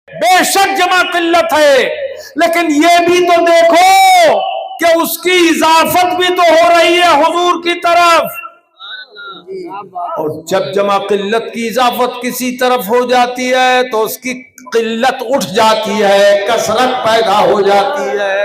بے شک جمع قلت ہے، لیکن یہ بھی تو دیکھو کہ اس کی اضافت بھی تو ہو رہی ہے حضور کی طرف، اور جب جمع قلت کی اضافت کسی طرف ہو جاتی ہے تو اس کی قلت اٹھ جاتی ہے، کثرت پیدا ہو جاتی ہے۔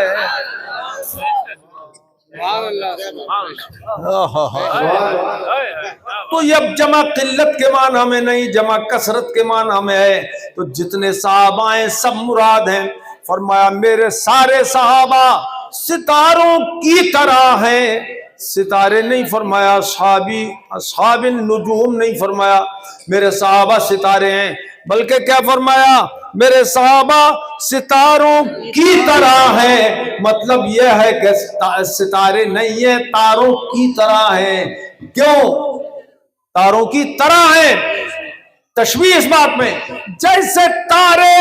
تو یہ جمع قلت کے معنی میں نہیں، جمع کثرت کے معنی میں ہے۔ تو جتنے صحابہ ہیں سب مراد ہیں۔ فرمایا میرے سارے صحابہ ستاروں کی طرح ہیں، ستارے نہیں فرمایا، اصحاب النجوم نہیں فرمایا، میرے صحابہ ستارے ہیں، بلکہ کیا فرمایا؟ میرے صحابہ ستاروں کی طرح ہیں۔ مطلب یہ ہے کہ ستارے نہیں ہیں، تاروں کی طرح ہیں۔ کیوں تاروں کی طرح ہیں؟ تشبیہ اس بات میں، جیسے تارے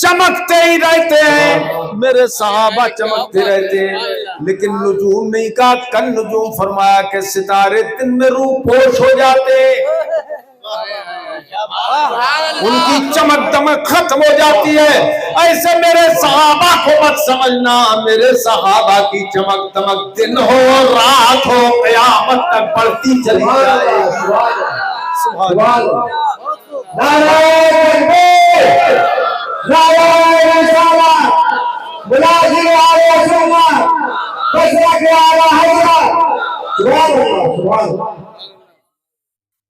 چمکتے ہی رہتے ہیں، میرے صحابہ چمکتے رہتے ہیں، لیکن نجوم نہیں کہا، کن نجوم فرمایا کہ ستارے دن میں روح پوش ہو جاتے ہیں، ان کی چمک دمک ختم ہو جاتی ہے۔ ایسے میرے صحابہ کو مت سمجھنا، میرے صحابہ کی چمک دمک دن ہو رات ہو قیامت تک بڑھتی چلی جائے گی۔ سبحان اللہ۔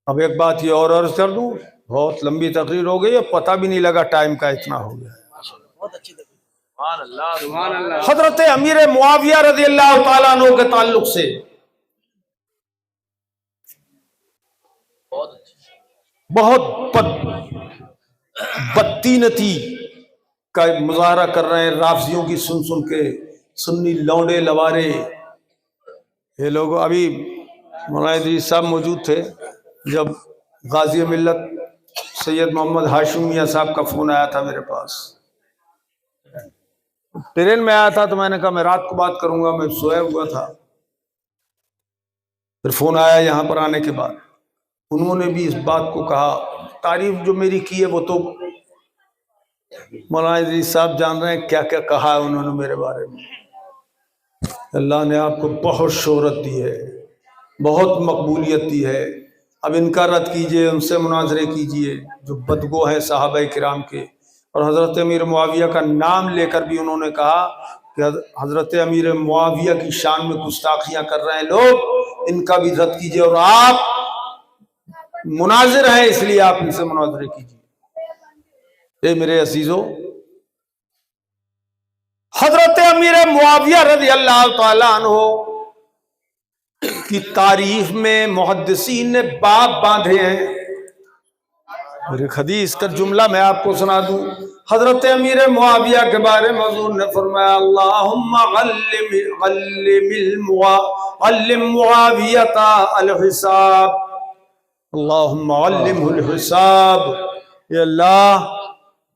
اب ایک بات یہ اور عرض کر دوں، بہت لمبی تقریر ہو گئی، اب پتہ بھی نہیں لگا ٹائم کا اتنا ہو گیا۔ حضرت امیر معاویہ رضی اللہ تعالیٰ عنہ کے تعلق سے بہت بدتینتی کا مظاہرہ کر رہے ہیں رافضیوں کی سن سن کے، سنی لونڈے لوارے یہ لوگ۔ ابھی مولانا ادریس صاحب موجود تھے جب غازی ملت سید محمد ہاشم میاں صاحب کا فون آیا تھا میرے پاس، ٹرین میں آیا تھا تو میں نے کہا میں رات کو بات کروں گا، میں سویا ہوا تھا۔ پھر فون آیا یہاں پر آنے کے بعد، انہوں نے بھی اس بات کو کہا، تعریف جو میری کی ہے وہ تو مولانا ادریس صاحب جان رہے ہیں کیا کیا کہا ہے انہوں نے میرے بارے میں۔ اللہ نے آپ کو بہت شہرت دی ہے، بہت مقبولیت دی ہے، اب ان کا رد کیجئے، ان سے مناظرے کیجئے جو بدگو ہیں صحابہ کرام کے۔ اور حضرت امیر معاویہ کا نام لے کر بھی انہوں نے کہا کہ حضرت امیر معاویہ کی شان میں گستاخیاں کر رہے ہیں لوگ، ان کا بھی رد کیجئے، اور آپ مناظر ہیں اس لیے آپ ان سے مناظرے کیجئے۔ اے میرے عزیزو، حضرت امیر معاویہ رضی اللہ تعالیٰ عنہ کی تعریف میں محدثین نے باب باندھے ہیں۔ میرے حدیث کا جملہ میں آپ کو سنا دوں۔ حضرت امیر معاویہ کے بارے میں حضور نے فرمایا اللہم علم معاویہ الحساب، اللہم علمہ الحساب، اے اللہ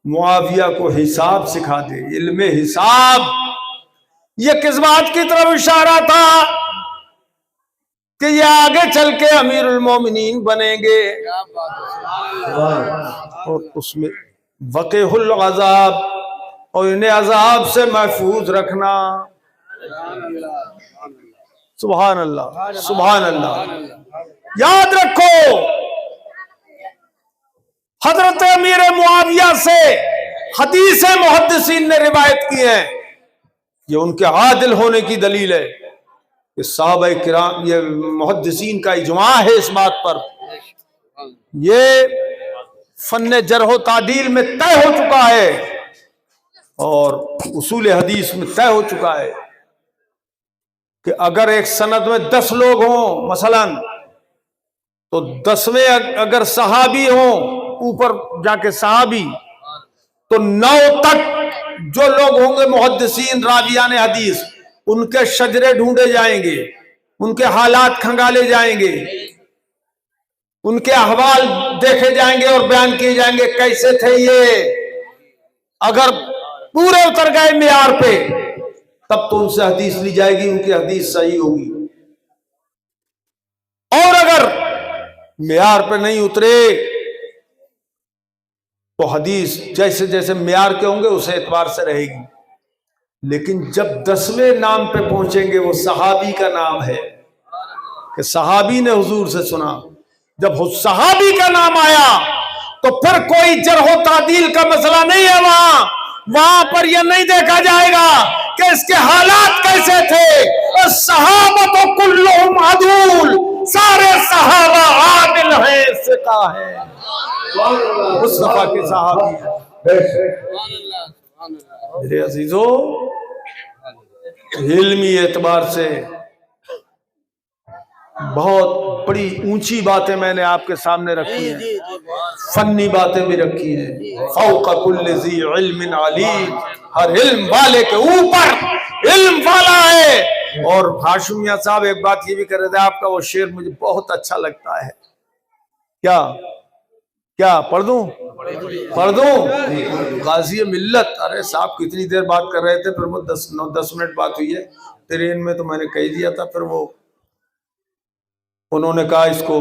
معاویہ کو حساب سکھا دے، علم حساب۔ یہ کس بات کی طرف اشارہ تھا کہ یہ آگے چل کے امیر المومنین بنیں گے، اور اس میں وقیح العذاب، اور انہیں عذاب سے محفوظ رکھنا۔ سبحان اللہ، سبحان اللہ۔ یاد رکھو حضرت امیر معاویہ سے حدیث محدثین نے روایت کی ہیں، یہ ان کے عادل ہونے کی دلیل ہے کہ صحابہ کرام، یہ محدثین کا اجماع ہے اس بات پر، یہ فن جرح و تعدیل میں طے ہو چکا ہے اور اصول حدیث میں طے ہو چکا ہے کہ اگر ایک سند میں 10 لوگ ہوں مثلا، تو 10ویں اگر صحابی ہوں، اوپر جا کے صحابی، تو 9 تک جو لوگ ہوں گے محدثین راویان حدیث، ان کے شجرے ڈھونڈے جائیں گے، ان کے حالات کھنگالے جائیں گے، ان کے احوال دیکھے جائیں گے اور بیان کیے جائیں گے کیسے تھے یہ۔ اگر پورے اتر گئے معیار پہ تب تو ان سے حدیث لی جائے گی، ان کی حدیث صحیح ہوگی، اور اگر معیار پہ نہیں اترے تو حدیث جیسے جیسے معیار کے ہوں گے اس اعتبار سے رہے گی، لیکن جب 10ویں نام پہ پہنچیں گے وہ صحابی کا نام ہے کہ صحابی نے حضور سے سنا، جب صحابی کا نام آیا تو پھر کوئی جرح و تعدیل کا مسئلہ نہیں ہے، وہاں پر یہ نہیں دیکھا جائے گا کہ اس کے حالات کیسے تھے، صحابہ کلہم عدول، سارے صحابہ عادل ہیں، ثقہ ہیں، مصطفیٰ کے صحابی ہیں۔ میرے عزیزو، علمی اعتبار سے بہت بڑی اونچی باتیں میں نے آپ کے سامنے رکھی ہیں، فنی باتیں بھی رکھی ہیں۔ فوق کل ذی علم علیم، ہر علم والے کے اوپر علم والا ہے۔ اور ہاشم میاں صاحب ایک بات یہ بھی کر رہے تھے، آپ کا وہ شعر مجھے بہت اچھا لگتا ہے، کیا پڑھ دوں؟ غازی ملت، ارے صاحب کتنی دیر بات کر رہے تھے، پھر وہ 10 منٹ بات ہوئی ہے ٹرین میں، تو میں نے کہہ دیا تھا، پھر وہ انہوں نے کہا اس کو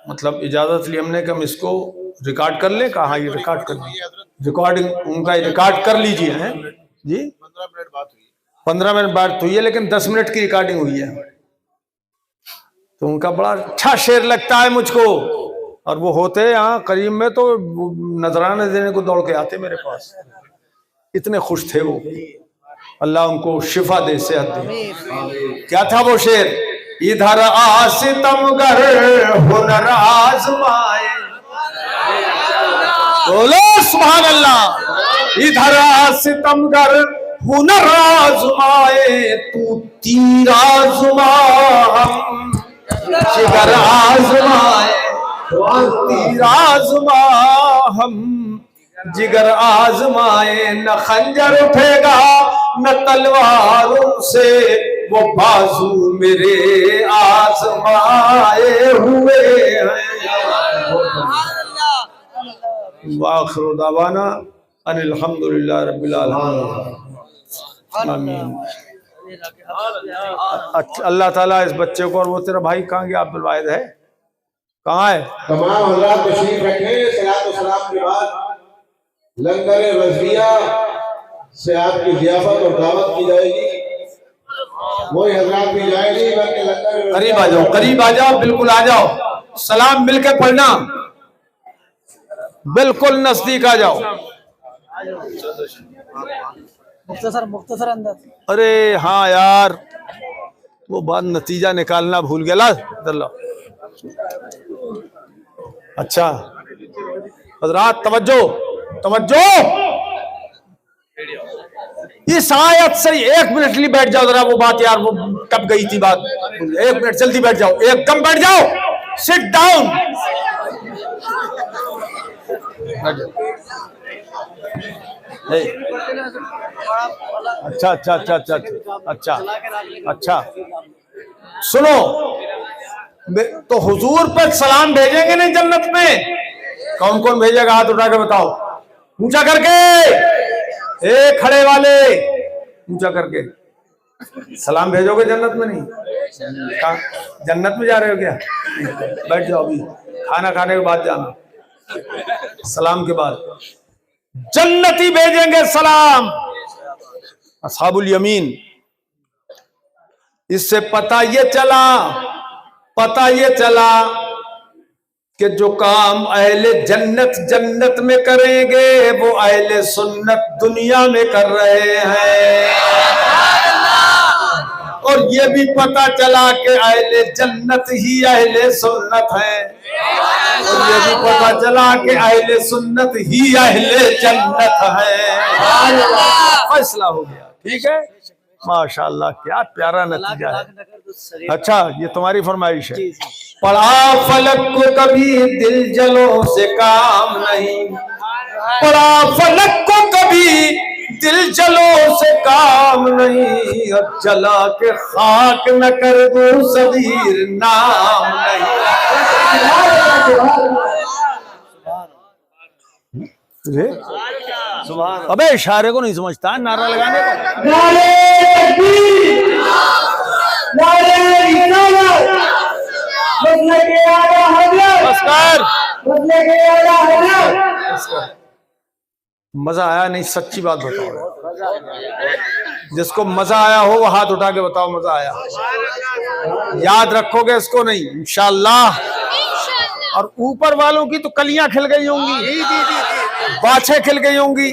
مطلب اجازت لی ہم نے کہ ہم اس کو ریکارڈ کر لیں، کہا ہاں یہ ریکارڈ کر لیں، ریکارڈنگ ان کا ریکارڈ کر لیجئے ہیں جی، 15 منٹ بات ہوئی ہے لیکن 10 منٹ کی ریکارڈنگ ہوئی ہے۔ تو ان کا بڑا اچھا شعر لگتا ہے مجھ کو، اور وہ ہوتے یہاں قریب میں تو نذرانے دینے کو دوڑ کے آتے میرے پاس، اتنے خوش تھے وہ، اللہ ان کو شفا دے، صحت دے۔ کیا تھا وہ شعر؟ ادھر آ ستمگر ہنر آزمائے، بولو سبحان اللہ، ادھر آ ستمگر ہنر آزمائے، تو تیر آزما ہم جگر آزمائے، تیر آزما ہم جگر آزمائے، نہ خنجر اٹھے گا نہ تلوار ان سے، وہ بازو میرے آزمائے ہوئے ہیں۔ وآخر دعوانا ان الحمدللہ رب العالمین، آمین۔ اللہ تعالیٰ اس بچے کو، اور وہ تیرا بھائی کہاں گیا؟ عبد الواحد ہے کہاں ہے؟ تمام حضرات تشریف رکھیں، صلاۃ و سلام کے بعد لنگر رضویہ سے آپ کی ضیافت اور دعوت کی جائے گی، وہی حضرات بھی جائے گی، بلکہ لنگر قریب آ جاؤ، قریب آ جاؤ، بالکل آ جاؤ، سلام مل کے پڑھنا، بالکل نزدیک آ جاؤ۔ مختصر انداز۔ ارے ہاں یار، وہ بات نتیجہ نکالنا بھول گیا، لا اچھا حضرات توجہ، اس آیت سے 1 منٹ لی بیٹھ جاؤ ذرا، وہ بات یار وہ کب گئی تھی بات، 1 منٹ جلدی بیٹھ جاؤ، ایک دم بیٹھ جاؤ، سٹ ڈاؤن۔ اچھا سنو، تو حضور پہ سلام بھیجیں گے نہیں جنت میں؟ کون کون بھیجے گا؟ ہاتھ اٹھا کے بتاؤ، اونچا کر کے، کھڑے والے اونچا کر کے، سلام بھیجو گے جنت میں؟ نہیں، جنت میں جا رہے ہو کیا؟ بیٹھ جاؤ، ابھی کھانا کھانے کے بعد جانا، سلام کے بعد جنتی بھیجیں گے سلام، اصحاب الیمین۔ اس سے پتہ یہ چلا کہ جو کام اہل جنت میں کریں گے وہ اہل سنت دنیا میں کر رہے ہیں، اور یہ بھی پتہ چلا کہ اہل جنت ہی اہل سنت ہیں، اور یہ بھی پتہ چلا کہ اہل سنت ہی اہل جنت ہیں۔ فیصلہ ہو گیا، ٹھیک ہے، ماشاءاللہ، کیا پیارا نتیجہ ہے۔ اچھا یہ تمہاری فرمائش ہے، پڑھا فلک کو کبھی دل جلوں سے کام نہیں، پڑھا فلک کو کبھی دل جلوں سے کام نہیں، اب جلا کے خاک نہ کر دوں صغیر نام نہیں۔ ابے اشارے کو نہیں سمجھتا، نعرہ لگانے کو۔ مزہ آیا نہیں؟ سچی بات بتاؤ، جس کو مزہ آیا ہو وہ ہاتھ اٹھا کے بتاؤ مزہ آیا۔ یاد رکھو گے اس کو نہیں انشاءاللہ، اور اوپر والوں کی تو کلیاں کھل گئی ہوں گی، باچھیں کھل گئی ہوں گی،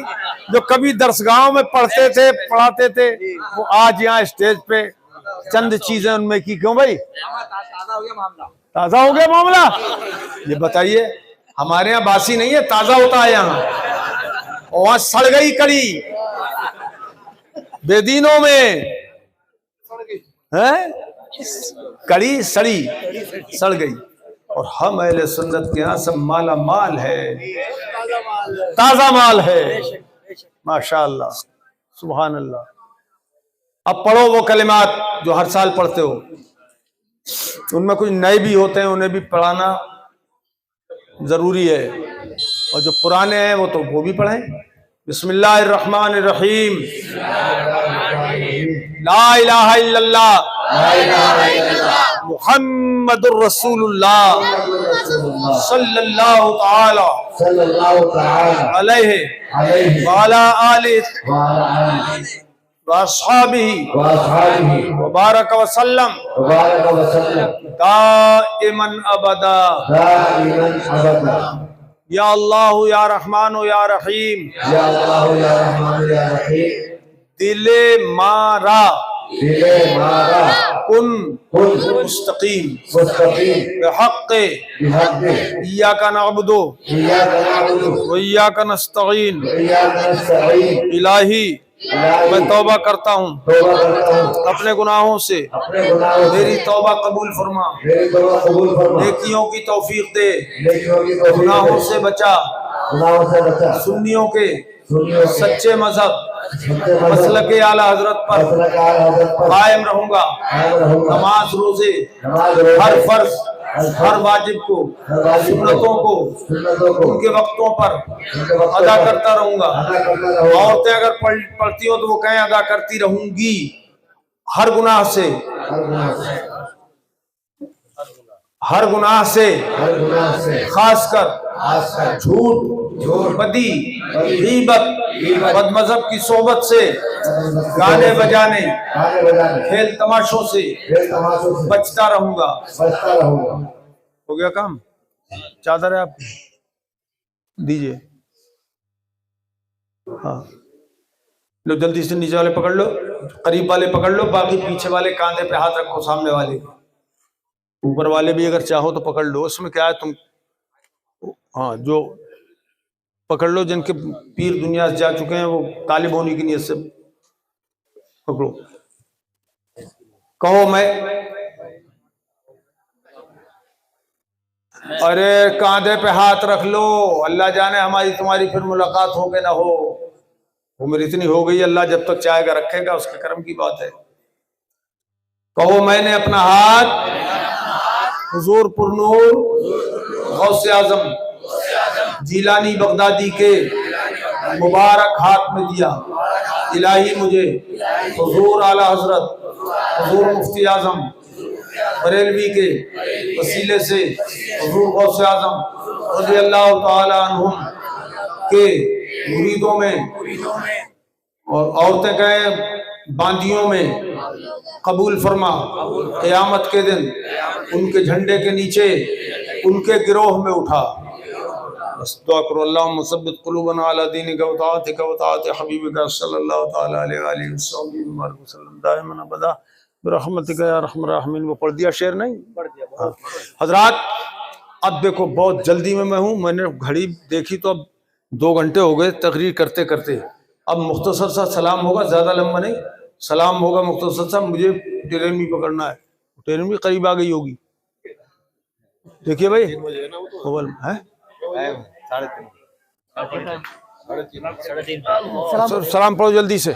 جو کبھی درسگاہوں میں پڑھتے تھے پڑھاتے تھے، وہ آج یہاں اسٹیج پہ چند چیزیں ان میں کی۔ کیوں بھائی تازہ ہو گیا معاملہ؟ یہ بتائیے، ہمارے یہاں باسی نہیں ہے، تازہ ہوتا ہے یہاں، وہاں سڑ گئی کڑی بے دینوں میں، کڑی سڑی سڑ گئی، اور ہم اہل سنت کے یہاں سب مالا مال ہے، تازہ مال ہے، ماشاءاللہ سبحان اللہ۔ اب پڑھو وہ کلمات جو ہر سال پڑھتے ہو، ان میں کچھ نئے بھی ہوتے ہیں، انہیں بھی پڑھانا ضروری ہے، اور جو پرانے ہیں وہ تو وہ بھی پڑھیں۔ بسم اللہ الرحمن الرحیم، لا الہ الا اللہ محمد الرسول اللہ صلی اللہ تعالی علیہ وعلی آلہ واصحابہ وبارک وسلم دائما ابدا، یا اللہ یا رحمان یا رحیم، دل مارا کن مستقیم بحق ایاک نعبد وایاک نستعین۔ الہی میں توبہ کرتا ہوں اپنے گناہوں سے، میری توبہ قبول فرما، نیکیوں کی توفیق دے، گناہوں سے بچا، سنیوں کے سچے مذہب مسلک اعلی حضرت پر قائم رہوں گا، نماز روزے ہر فرض ہر واجب کو، سنتوں کو ان کے وقتوں پر ادا کرتا رہوں گا۔ عورتیں اگر پڑھتی ہو تو وہ کہیں ادا کرتی رہوں گی، ہر گناہ سے، ہر گناہ سے، خاص کر جھوٹ، بدی، غیبت، بد مذہب کی صحبت سے، گانے بجانے، کھیل تماشوں سے بچتا رہوں گا۔ ہو گیا کام؟ چادر ہے آپ کی؟ دیجئے، ہاں لو جلدی سے، نیچے والے پکڑ لو، قریب والے پکڑ لو، باقی پیچھے والے کاندھے پہ ہاتھ رکھو، سامنے والے، اوپر والے بھی اگر چاہو تو پکڑ لو، اس میں کیا ہے تم، ہاں جو پکڑ لو جن کے پیر دنیا سے جا چکے ہیں، وہ طالب ہونے کی نیت سے پکڑو، کہو میں، ارے کاندھے پہ ہاتھ رکھ لو، اللہ جانے ہماری تمہاری پھر ملاقات ہو کہ نہ ہو، عمر اتنی ہو گئی، اللہ جب تک چاہے گا رکھے گا، اس کے کرم کی بات ہے۔ کہو میں نے اپنا ہاتھ حضور پرنور غوث اعظم جیلانی بغدادی کے مبارک ہاتھ میں دیا، الہی مجھے حضور اعلی حضرت حضور مفتی اعظم بریلوی کے وسیلے سے حضور غوث اعظم رضی اللہ تعالی عنہم کے مریدوں میں، اور عورتیں کہیں باندیوں میں قبول فرما، قیامت کے دن ان کے جھنڈے کے نیچے ان کے گروہ میں اٹھا۔ بس دعا کرو، اللہم ثبت قلوبنا علی دینک وطاعتک وطاعت حبیبک صلی اللہ تعالی علیہ وآلہ وسلم دائما ابدا برحمتک یا ارحم الراحمین۔ وہ پڑھ دیا شعر نہیں؟ ہاں۔ حضرات اب دیکھو بہت جلدی میں ہوں، میں نے گھڑی دیکھی تو اب 2 گھنٹے ہو گئے تقریر کرتے کرتے، اب مختصر سا سلام ہوگا، زیادہ لمبا نہیں، سلام ہوگا مختصر سا، مجھے ٹرین بھی پکڑنا ہے، ٹرین بھی قریب آ گئی ہوگی، دیکھیے بھائی سلام پڑھو جلدی سے۔